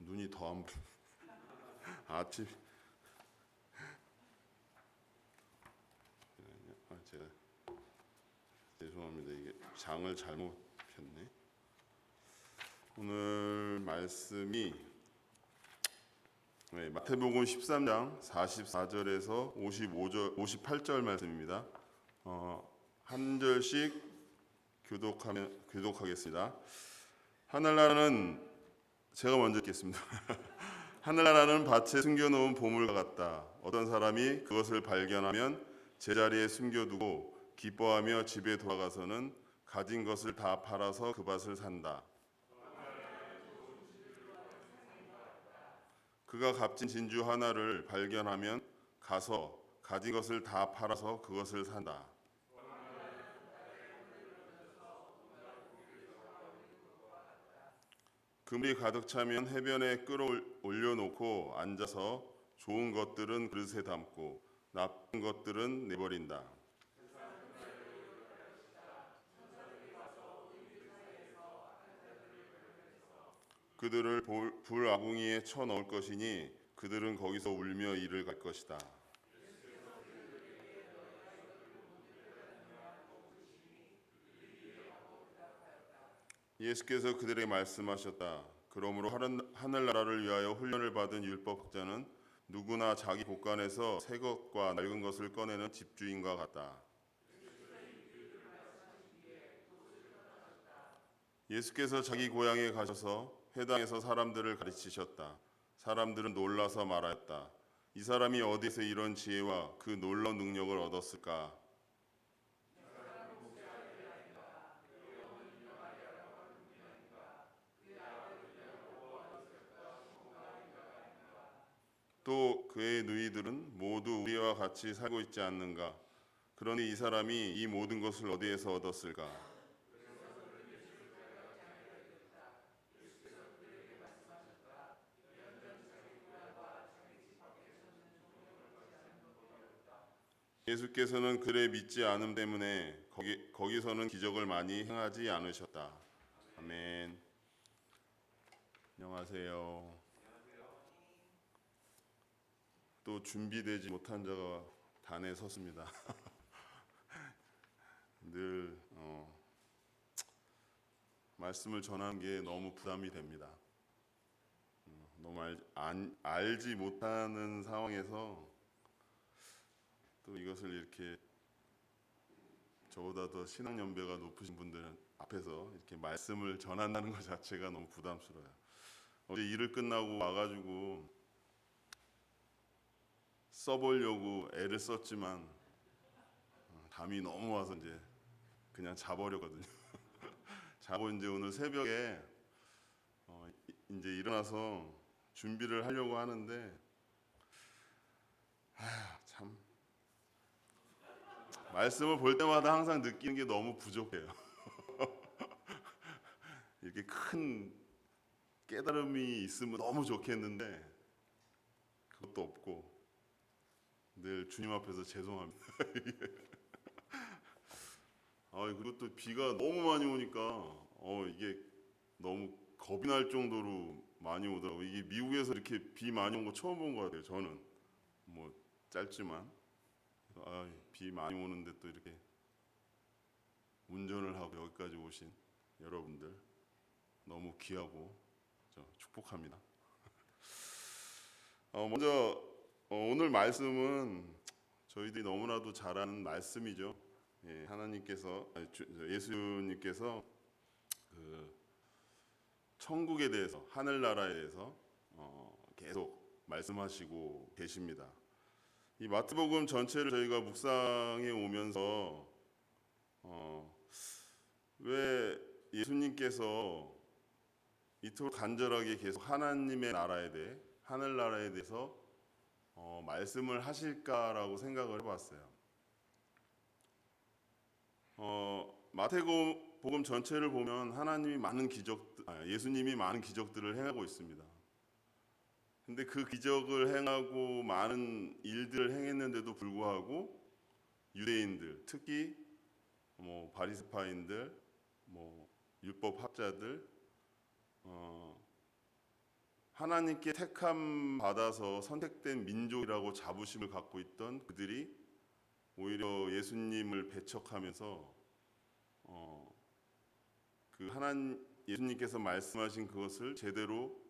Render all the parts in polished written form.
눈이 더 안 보여. 아침 제가 죄송합니다. 이게 장을 잘못 폈네. 오늘 말씀이 마태복음 13장 44절에서 58절 말씀입니다. 한 절씩 교독하겠습니다. 하늘나라는 제가 먼저 읽겠습니다. 하늘나라는 밭에 숨겨놓은 보물과 같다. 어떤 사람이 그것을 발견하면 제자리에 숨겨두고 기뻐하며 집에 돌아가서는 가진 것을 다 팔아서 그 밭을 산다. 그가 값진 진주 하나를 발견하면 가서 가진 것을 다 팔아서 그것을 산다. 그물이 가득 차면 해변에 끌어올려놓고 앉아서 좋은 것들은 그릇에 담고 나쁜 것들은 내버린다. 그들을 불 아궁이에 쳐넣을 것이니 그들은 거기서 울며 이를 갈 것이다. 예수께서 그들에게 말씀하셨다. 그러므로 하늘나라를 위하여 훈련을 받은 율법학자는 누구나 자기 곳간에서 새 것과 낡은 것을 꺼내는 집주인과 같다. 예수께서 자기 고향에 가셔서 회당에서 사람들을 가르치셨다. 사람들은 놀라서 말하였다. 이 사람이 어디서 이런 지혜와 그 놀라운 능력을 얻었을까? 또 그의 누이들은 모두 우리와 같이 살고 있지 않는가? 그러니 이 사람이 이 모든 것을 어디에서 얻었을까? 예수께서는 그들의 믿지 않음 때문에 거기서는 기적을 많이 행하지 않으셨다. 아멘. 안녕하세요. 또 준비되지 못한 자가 단에 섰습니다. 늘 말씀을 전하는 게 너무 부담이 됩니다. 너무 알지 못하는 상황에서 또 이것을 이렇게 저보다 더 신앙 연배가 높으신 분들 앞에서 이렇게 말씀을 전한다는 것 자체가 너무 부담스러워요. 어제 일을 끝나고 와가지고 써보려고 애를 썼지만 담이 너무 와서 이제 그냥 자버렸거든요. 자고 이제 오늘 새벽에 이제 일어나서 준비를 하려고 하는데 참 말씀을 볼 때마다 항상 느끼는 게 너무 부족해요. 이렇게 큰 깨달음이 있으면 너무 좋겠는데 그것도 없고 늘 주님 앞에서 죄송합니다. 그리고 또 비가 너무 많이 오니까 이게 너무 겁이 날 정도로 많이 오더라고요. 이게 미국에서 이렇게 비 많이 온 거 처음 본 것 같아요. 저는 뭐 짧지만 비 많이 오는데 또 이렇게 운전을 하고 여기까지 오신 여러분들 너무 귀하고 축복합니다. 먼저 오늘 말씀은 저희들이 너무나도 잘 아는 말씀이죠. 하나님께서 예수님께서 그 천국에 대해서 하늘나라에 대해서 계속 말씀하시고 계십니다. 이 마태복음 전체를 저희가 묵상해 오면서 왜 예수님께서 이토록 간절하게 계속 하나님의 나라에 대해 하늘나라에 대해서 말씀을 하실까라고 생각을 해봤어요. 마태복음 전체를 보면 예수님이 많은 기적들을 행하고 있습니다. 근데 그 기적을 행하고 많은 일들을 행했는데도 불구하고 유대인들, 특히 바리새파인들, 율법 학자들, 하나님께 택함 받아서 선택된 민족이라고 자부심을 갖고 있던 그들이 오히려 예수님을 배척하면서 예수님께서 말씀하신 그것을 제대로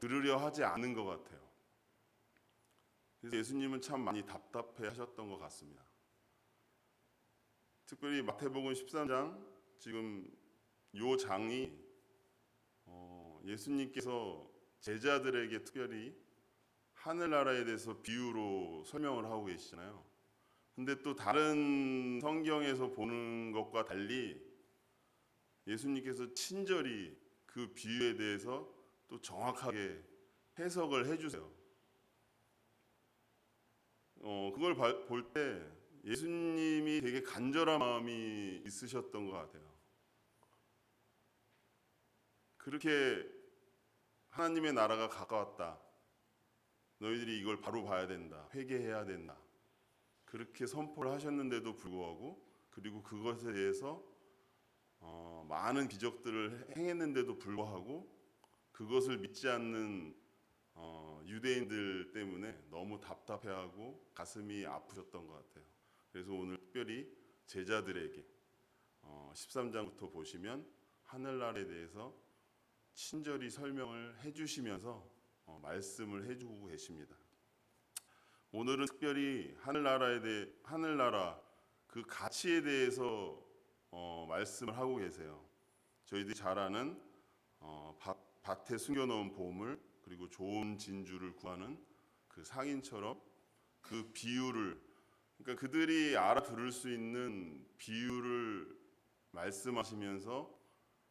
들으려 하지 않은 것 같아요. 그래서 예수님은 참 많이 답답해 하셨던 것 같습니다. 특별히 마태복음 13장 지금 요 장이 예수님께서 제자들에게 특별히 하늘나라에 대해서 비유로 설명을 하고 계시잖아요. 근데 또 다른 성경에서 보는 것과 달리 예수님께서 친절히 그 비유에 대해서 또 정확하게 해석을 해주세요. 그걸 볼 때 예수님이 되게 간절한 마음이 있으셨던 것 같아요. 그렇게 하나님의 나라가 가까웠다. 너희들이 이걸 바로 봐야 된다. 회개해야 된다. 그렇게 선포를 하셨는데도 불구하고, 그리고 그것에 대해서 많은 기적들을 행했는데도 불구하고 그것을 믿지 않는 유대인들 때문에 너무 답답해하고 가슴이 아프셨던 것 같아요. 그래서 오늘 특별히 제자들에게 13장부터 보시면 하늘나라에 대해서 친절히 설명을 해주시면서 말씀을 해주고 계십니다. 오늘은 특별히 하늘나라 그 가치에 대해서 말씀을 하고 계세요. 저희들이 잘 아는 밭에 숨겨놓은 보물, 그리고 좋은 진주를 구하는 그 상인처럼 그 비유를, 그러니까 그들이 알아들을 수 있는 비유를 말씀하시면서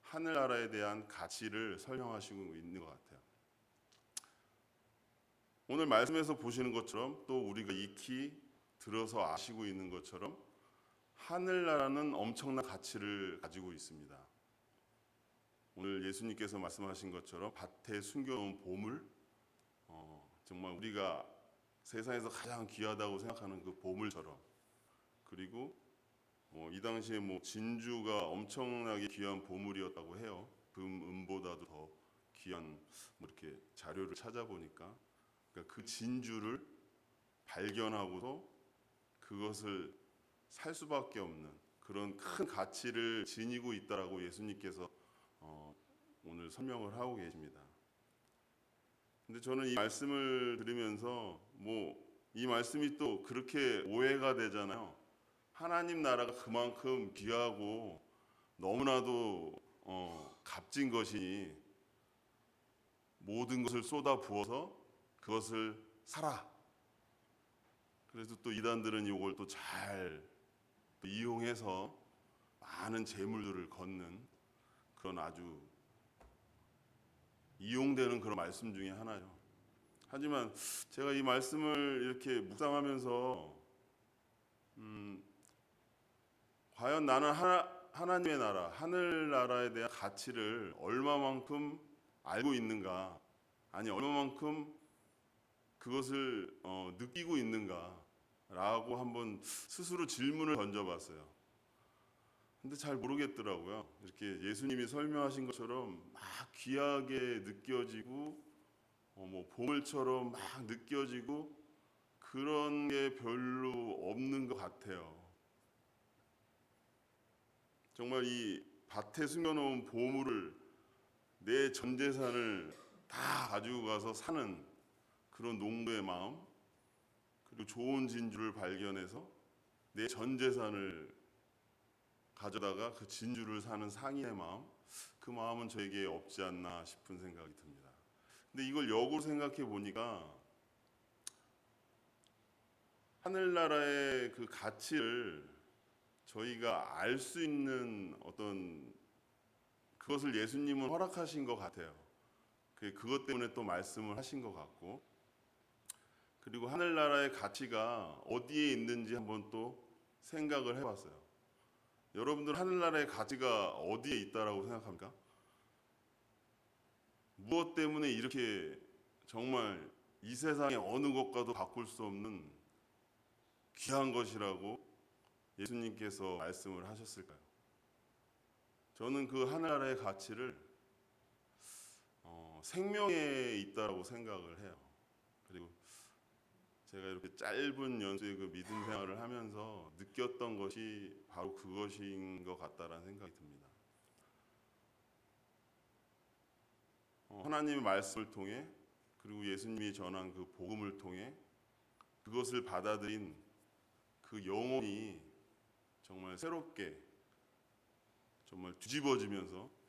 하늘나라에 대한 가치를 설명하시고 있는 것 같아요. 오늘 말씀에서 보시는 것처럼 또 우리가 익히 들어서 아시고 있는 것처럼 하늘나라는 엄청난 가치를 가지고 있습니다. 오늘 예수님께서 말씀하신 것처럼 밭에 숨겨놓은 보물, 정말 우리가 세상에서 가장 귀하다고 생각하는 그 보물처럼, 그리고 이 당시에 진주가 엄청나게 귀한 보물이었다고 해요. 금보다도 더 귀한 이렇게 자료를 찾아보니까, 그러니까 그 진주를 발견하고서 그것을 살 수밖에 없는 그런 큰 가치를 지니고 있다라고 예수님께서 오늘 설명을 하고 계십니다. 근데 저는 이 말씀을 들으면서 이 말씀이 또 그렇게 오해가 되잖아요. 하나님 나라가 그만큼 귀하고 너무나도 값진 것이니 모든 것을 쏟아 부어서 그것을 사라. 그래서 또 이단들은 이걸 또 잘 이용해서 많은 재물들을 걷는 그런 아주 이용되는 그런 말씀 중에 하나죠. 하지만 제가 이 말씀을 이렇게 묵상하면서 과연 나는 하나님의 나라, 하늘나라에 대한 가치를 얼마만큼 알고 있는가, 아니 얼마만큼 그것을 느끼고 있는가라고 한번 스스로 질문을 던져봤어요. 근데 잘 모르겠더라고요. 이렇게 예수님이 설명하신 것처럼 막 귀하게 느껴지고 보물처럼 막 느껴지고 그런 게 별로 없는 것 같아요. 정말 이 밭에 숨겨놓은 보물을, 내 전 재산을 다 가지고 가서 사는 그런 농부의 마음, 그리고 좋은 진주를 발견해서 내 전 재산을 가져다가 그 진주를 사는 상인의 마음, 그 마음은 저에게 없지 않나 싶은 생각이 듭니다. 근데 이걸 역으로 생각해 보니까 하늘나라의 그 가치를 저희가 알 수 있는 어떤 그것을 예수님은 허락하신 것 같아요. 그것 때문에 또 말씀을 하신 것 같고, 그리고 하늘나라의 가치가 어디에 있는지 한번 또 생각을 해봤어요. 여러분들 하늘나라의 가치가 어디에 있다라고 생각합니까? 무엇 때문에 이렇게 정말 이 세상의 어느 것과도 바꿀 수 없는 귀한 것이라고 예수님께서 말씀을 하셨을까요? 저는 그 하늘나라의 가치를 생명에 있다라고 생각을 해요. 그리고 제가 이렇게 짧은 연수의 그 믿음 생활을 하면서 느꼈던 것이 바로 그것인 것 같다라는 생각이 듭니다. 하나님의 말씀을 통해 그리고 예수님이 전한 그 복음을 통해 그것을 받아들인 그 영혼이 정말 새롭게 정말 뒤집어지면서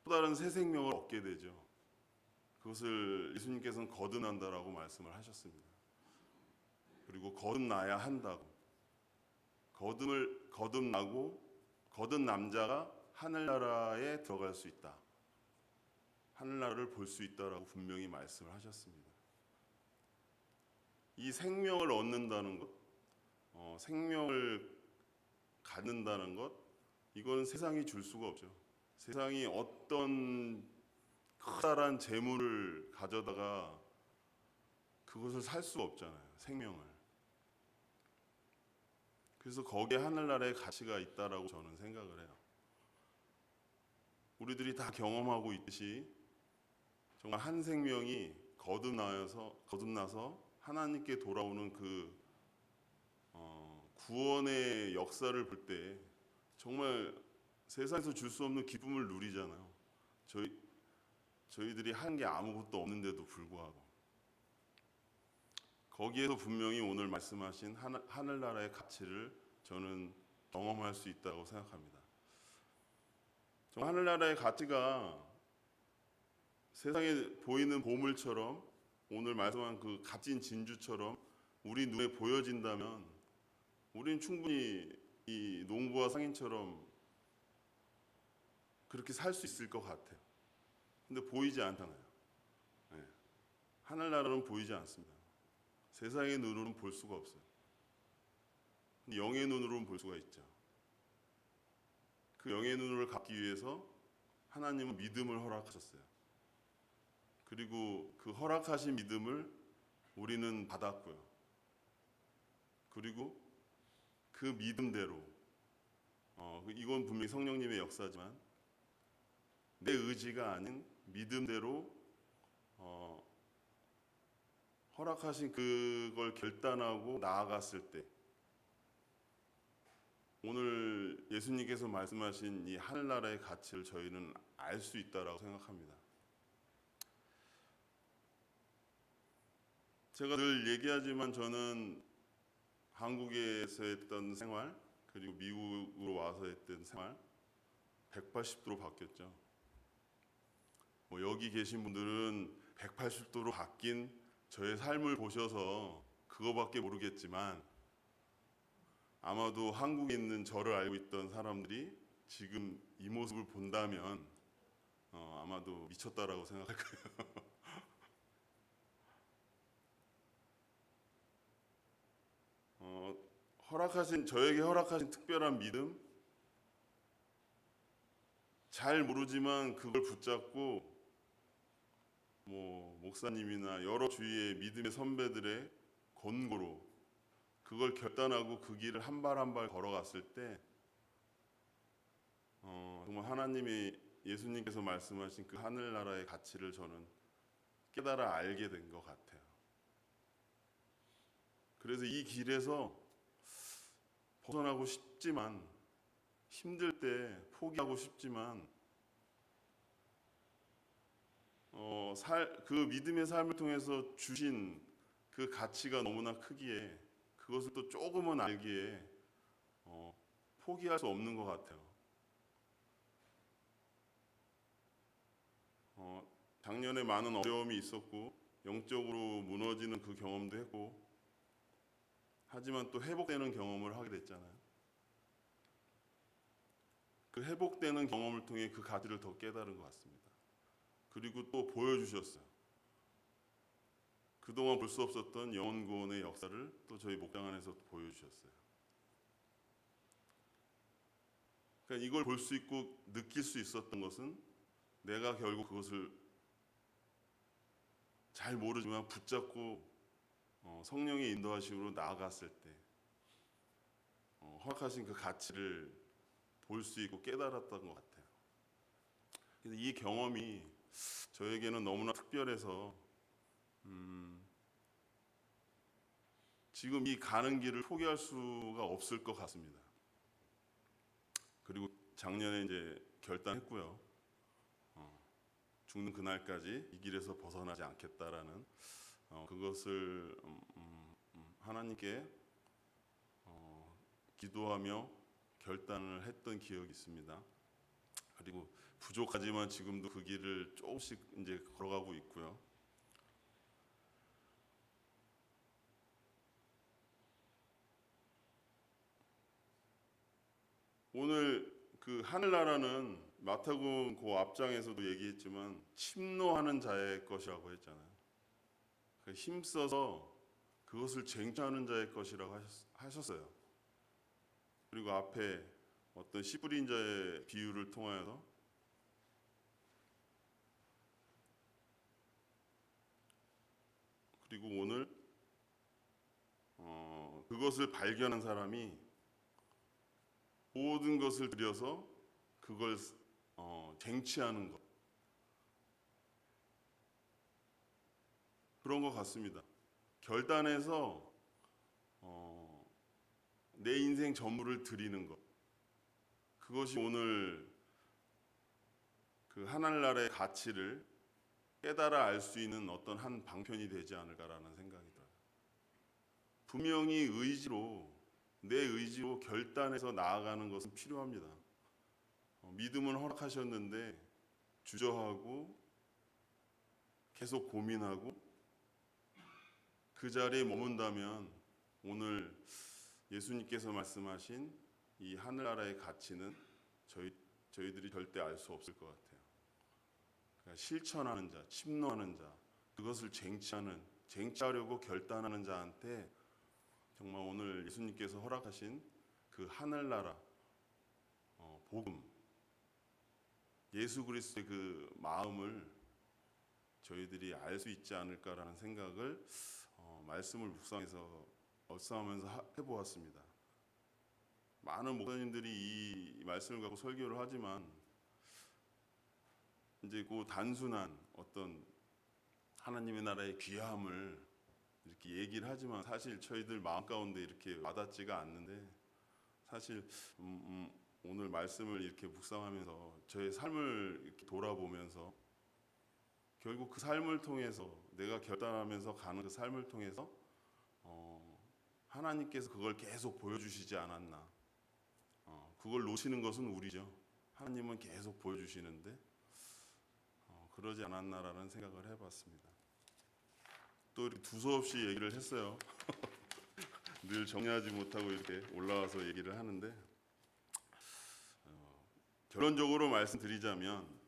또 다른 새 생명을 얻게 되죠. 그것을 예수님께서는 거듭난다라고 말씀을 하셨습니다. 그리고 거듭나야 한다고. 거듭나고 거듭 자가 하늘나라에 들어갈 수 있다. 하늘나라를 볼 수 있다라고 분명히 말씀을 하셨습니다. 이 생명을 얻는다는 것, 생명을 갖는다는 것, 이건 세상이 줄 수가 없죠. 세상이 어떤 커다란 재물을 가져다가 그것을 살 수가 없잖아요. 생명을. 그래서 거기에 하늘나라의 가치가 있다라고 저는 생각을 해요. 우리들이 다 경험하고 있듯이 정말 한 생명이 거듭나서 하나님께 돌아오는 그 구원의 역사를 볼 때 정말 세상에서 줄 수 없는 기쁨을 누리잖아요. 저희들이 한 게 아무것도 없는데도 불구하고 거기에서 분명히 오늘 말씀하신 하늘나라의 가치를 저는 경험할 수 있다고 생각합니다. 하늘나라의 가치가 세상에 보이는 보물처럼 오늘 말씀한 그 값진 진주처럼 우리 눈에 보여진다면 우리는 충분히 이 농부와 상인처럼 그렇게 살 수 있을 것 같아요. 근데 보이지 않잖아요. 네. 하늘나라는 보이지 않습니다. 세상의 눈으로는 볼 수가 없어요. 근데 영의 눈으로는 볼 수가 있죠. 그 영의 눈을 갖기 위해서 하나님은 믿음을 허락하셨어요. 그리고 그 허락하신 믿음을 우리는 받았고요. 그리고 그 믿음대로 이건 분명히 성령님의 역사지만 내 의지가 아닌 믿음대로 허락하신 그걸 결단하고 나아갔을 때 오늘 예수님께서 말씀하신 이 하늘나라의 가치를 저희는 알 수 있다라고 생각합니다. 제가 늘 얘기하지만 저는 한국에서 했던 생활 그리고 미국으로 와서 했던 생활 180도로 바뀌었죠. 여기 계신 분들은 180도로 바뀐 저의 삶을 보셔서 그거밖에 모르겠지만 아마도 한국에 있는 저를 알고 있던 사람들이 지금 이 모습을 본다면 아마도 미쳤다라고 생각할 거예요. 저에게 허락하신 특별한 믿음, 잘 모르지만 그걸 붙잡고 목사님이나 여러 주위의 믿음의 선배들의 권고로 그걸 결단하고 그 길을 한 발 한 발 걸어갔을 때 정말 하나님이 예수님께서 말씀하신 그 하늘나라의 가치를 저는 깨달아 알게 된 것 같아요. 그래서 이 길에서 벗어나고 싶지만 힘들 때 포기하고 싶지만 그 믿음의 삶을 통해서 주신 그 가치가 너무나 크기에 그것을 또 조금은 알기에 포기할 수 없는 것 같아요. 작년에 많은 어려움이 있었고 영적으로 무너지는 그 경험도 했고 하지만 또 회복되는 경험을 하게 됐잖아요. 그 회복되는 경험을 통해 그 가치를 더 깨달은 것 같습니다. 그리고 또 보여주셨어요. 그동안 볼 수 없었던 영혼 구원의 역사를 또 저희 목장 안에서 보여주셨어요. 그러니까 이걸 볼 수 있고 느낄 수 있었던 것은 내가 결국 그것을 잘 모르지만 붙잡고 성령의 인도하심으로 나아갔을 때 허락하신 그 가치를 볼 수 있고 깨달았던 것 같아요. 그래서 이 경험이 저에게는 너무나 특별해서 지금 이 가는 길을 포기할 수가 없을 것 같습니다. 그리고 작년에 이제 결단했고요. 죽는 그날까지 이 길에서 벗어나지 않겠다라는 그것을 하나님께 기도하며 결단을 했던 기억이 있습니다. 그리고 부족하지만 지금도 그 길을 조금씩 이제 걸어가고 있고요. 오늘 그 하늘나라는 마태복음 그 앞장에서도 얘기했지만 침노하는 자의 것이라고 했잖아요. 힘써서 그것을 쟁취하는 자의 것이라고 하셨어요. 그리고 앞에 어떤 씨 뿌린 자의 비유를 통하여서 그리고 오늘 그것을 발견한 사람이 모든 것을 들여서 그걸 쟁취하는 것, 그런 것 같습니다. 결단해서 내 인생 전부를 드리는 것, 그것이 오늘 그 하늘나라의 가치를 깨달아 알 수 있는 어떤 한 방편이 되지 않을까라는 생각이 들어요. 분명히 내 의지로 결단해서 나아가는 것은 필요합니다. 믿음은 허락하셨는데 주저하고 계속 고민하고 그 자리에 머문다면 오늘 예수님께서 말씀하신 이 하늘나라의 가치는 저희들이 절대 알 수 없을 것 같아요. 그러니까 실천하는 자, 침노하는 자, 그것을 쟁취하려고 결단하는 자한테 정말 오늘 예수님께서 허락하신 그 하늘나라 복음, 예수 그리스도의 그 마음을 저희들이 알 수 있지 않을까라는 생각을 말씀을 묵상해서 묵상하면서 해보았습니다. 많은 목사님들이 이 말씀을 갖고 설교를 하지만 이제 그 단순한 어떤 하나님의 나라의 귀함을 이렇게 얘기를 하지만 사실 저희들 마음 가운데 이렇게 와닿지가 않는데 사실 오늘 말씀을 이렇게 묵상하면서 저의 삶을 이렇게 돌아보면서 결국 그 삶을 통해서 내가 결단하면서 가는 그 삶을 통해서 하나님께서 그걸 계속 보여주시지 않았나. 그걸 놓치는 것은 우리죠. 하나님은 계속 보여주시는데 그러지 않았나라는 생각을 해봤습니다. 또 이렇게 두서없이 얘기를 했어요. 늘 정리하지 못하고 이렇게 올라와서 얘기를 하는데 결론적으로 말씀드리자면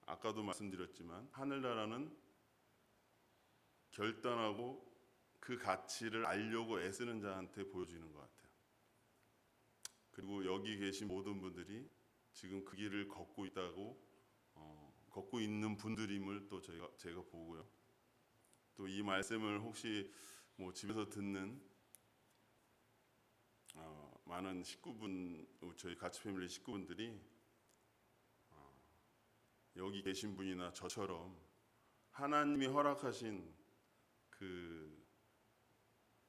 아까도 말씀드렸지만 하늘나라는 결단하고 그 가치를 알려고 애쓰는 자한테 보여지는 것 같아요. 그리고 여기 계신 모든 분들이 지금 그 길을 걷고 있는 분들임을 또 제가 보고요. 또 이 말씀을 혹시 뭐 집에서 듣는 많은 식구분, 저희 가치 패밀리 식구분들이 여기 계신 분이나 저처럼 하나님이 허락하신 그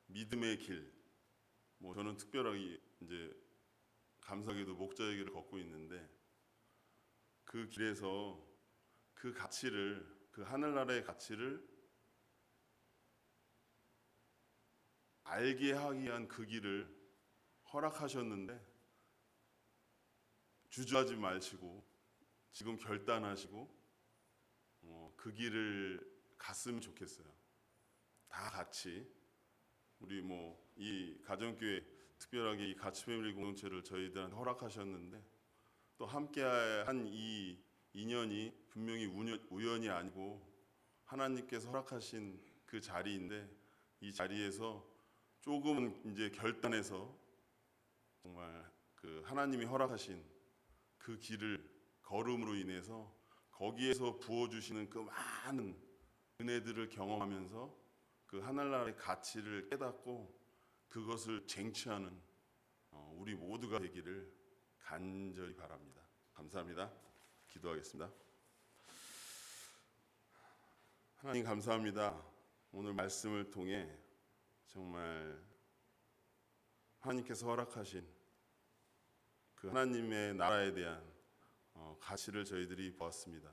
믿음의 길, 뭐 저는 특별하게 이제 감사하게도 목자의 길을 걷고 있는데 그 길에서 그 가치를, 그 하늘나라의 가치를 알게 하기 위한 그 길을 허락하셨는데 주저하지 마시고 지금 결단하시고 그 길을 갔으면 좋겠어요. 다 같이 우리 뭐 이 가정교회 특별하게 이 가치 패밀리 공동체를 저희들한테 허락하셨는데 또 함께한 이 인연이 분명히 우연이 아니고 하나님께서 허락하신 그 자리인데 이 자리에서 조금은 이제 결단해서 정말 그 하나님이 허락하신 그 길을 걸음으로 인해서 거기에서 부어주시는 그 많은 은혜들을 경험하면서 그 하늘나라의 가치를 깨닫고 그것을 쟁취하는 우리 모두가 되기를 간절히 바랍니다. 감사합니다. 기도하겠습니다. 하나님 감사합니다. 오늘 말씀을 통해 정말 하나님께서 허락하신 그 하나님의 나라에 대한 가치를 저희들이 보았습니다.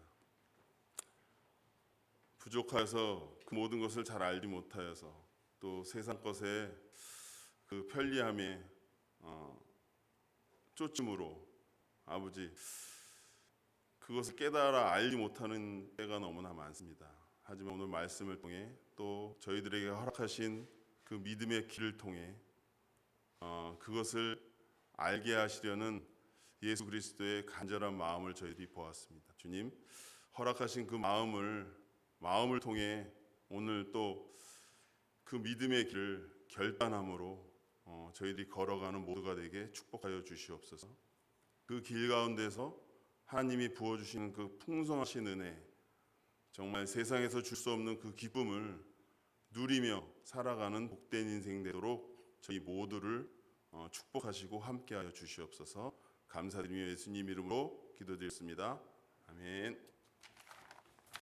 부족하여서 그 모든 것을 잘 알지 못하여서 또 세상 것에 그 편리함에 쫓음으로 아버지 그것을 깨달아 알지 못하는 때가 너무나 많습니다. 하지만 오늘 말씀을 통해 또 저희들에게 허락하신 그 믿음의 길을 통해 그것을 알게 하시려는 예수 그리스도의 간절한 마음을 저희들이 보았습니다. 주님 허락하신 그 마음을 통해 오늘 또 그 믿음의 길을 결단함으로 저희들이 걸어가는 모두가 되게 축복하여 주시옵소서. 그 길 가운데서 하나님이 부어주시는 그 풍성하신 은혜, 정말 세상에서 줄 수 없는 그 기쁨을 누리며 살아가는 복된 인생 되도록 저희 모두를 축복하시고 함께하여 주시옵소서. 감사드리며 예수님 이름으로 기도드렸습니다. 아멘.